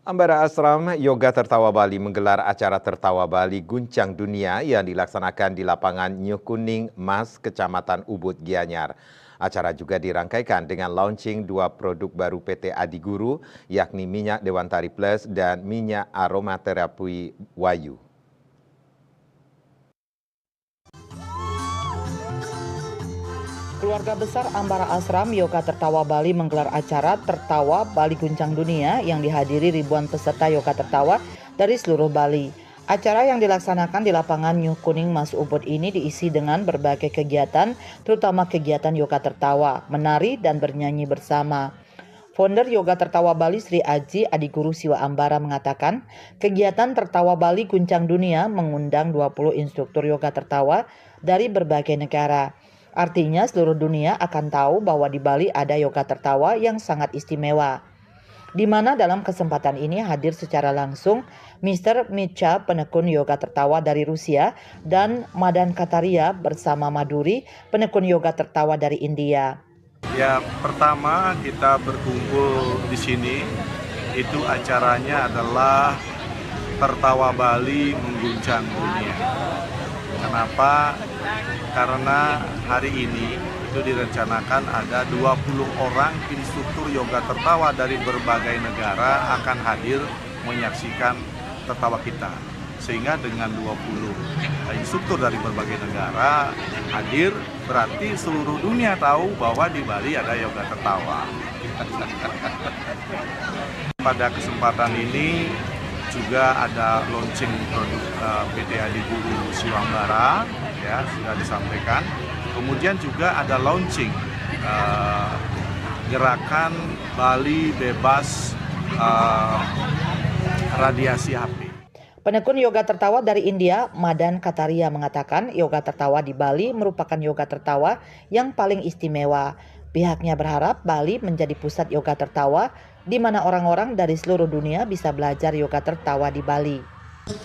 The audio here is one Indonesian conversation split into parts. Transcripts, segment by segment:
Ambara Ashram Yoga Tertawa Bali menggelar acara Tertawa Bali Guncang Dunia yang dilaksanakan di lapangan New Kuning Mas, Kecamatan Ubud, Gianyar. Acara juga dirangkaikan dengan launching dua produk baru PT Adi Guru, yakni minyak Dewantari Plus dan minyak aromaterapi Wayu. Keluarga besar Ambara Ashram Yoga Tertawa Bali menggelar acara Tertawa Bali Guncang Dunia yang dihadiri ribuan peserta yoga tertawa dari seluruh Bali. Acara yang dilaksanakan di lapangan New Kuning Mas Ubud ini diisi dengan berbagai kegiatan, terutama kegiatan yoga tertawa, menari dan bernyanyi bersama. Founder Yoga Tertawa Bali Sri Aji Adi Guru Siwa Ambara mengatakan, kegiatan Tertawa Bali Guncang Dunia mengundang 20 instruktur yoga tertawa dari berbagai negara. Artinya seluruh dunia akan tahu bahwa di Bali ada yoga tertawa yang sangat istimewa. Di mana dalam kesempatan ini hadir secara langsung Mr. Mitcha, penekun yoga tertawa dari Rusia, dan Madan Kataria bersama Maduri, penekun yoga tertawa dari India. Ya, pertama kita berkumpul di sini, itu acaranya adalah Tertawa Bali Mengguncang Dunia. Kenapa? Karena hari ini itu direncanakan ada 20 orang instruktur yoga tertawa dari berbagai negara akan hadir menyaksikan tertawa kita. Sehingga dengan 20 instruktur dari berbagai negara hadir, berarti seluruh dunia tahu bahwa di Bali ada yoga tertawa. Pada kesempatan ini juga ada launching produk PT Adi Guru Siwa Ambara, ya, sudah disampaikan. Kemudian juga ada launching gerakan Bali bebas radiasi HP. Penekun yoga tertawa dari India, Madan Kataria mengatakan yoga tertawa di Bali merupakan yoga tertawa yang paling istimewa. Pihaknya berharap Bali menjadi pusat yoga tertawa di mana orang-orang dari seluruh dunia bisa belajar yoga tertawa di Bali.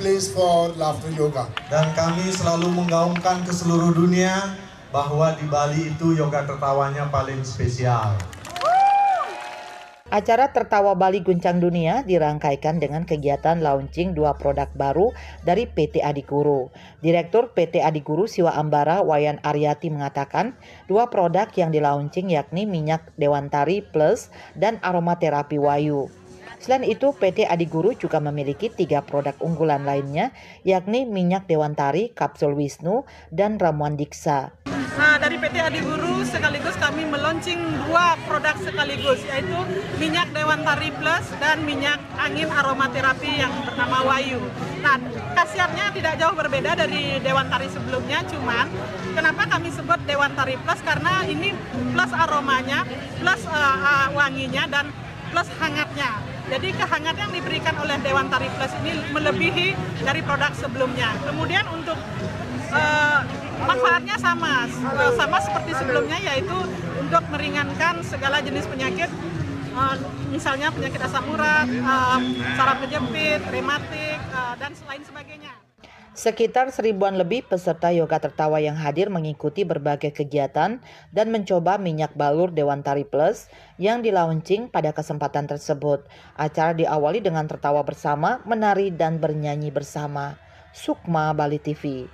Place for laughter yoga. Dan kami selalu menggaungkan ke seluruh dunia bahwa di Bali itu yoga tertawanya paling spesial. Acara Tertawa Bali Guncang Dunia dirangkaikan dengan kegiatan launching dua produk baru dari PT Adi Guru. Direktur PT Adi Guru Siwa Ambara Wayan Aryati mengatakan, dua produk yang dilaunching yakni minyak Dewantari Plus dan aromaterapi Wayu. Selain itu, PT Adi Guru juga memiliki 3 produk unggulan lainnya, yakni minyak Dewantari, kapsul Wisnu, dan ramuan Diksa. Nah, dari PT Adi Guru sekaligus kami meluncing 2 produk sekaligus, yaitu minyak Dewantari Plus dan minyak angin aromaterapi yang bernama Wayu. Nah, khasiatnya tidak jauh berbeda dari Dewantari sebelumnya, cuman kenapa kami sebut Dewantari Plus? Karena ini plus aromanya, plus wanginya, dan plus hangatnya. Jadi kehangatan yang diberikan oleh Dewantari Plus ini melebihi dari produk sebelumnya. Kemudian untuk manfaatnya sama seperti sebelumnya, yaitu untuk meringankan segala jenis penyakit, misalnya penyakit asam urat, saraf kejepit, rematik, dan selain sebagainya. Sekitar 1000-an lebih peserta yoga tertawa yang hadir mengikuti berbagai kegiatan dan mencoba minyak balur Dewantari Plus yang dilaunching pada kesempatan tersebut. Acara diawali dengan tertawa bersama, menari dan bernyanyi bersama. Sukma Bali TV.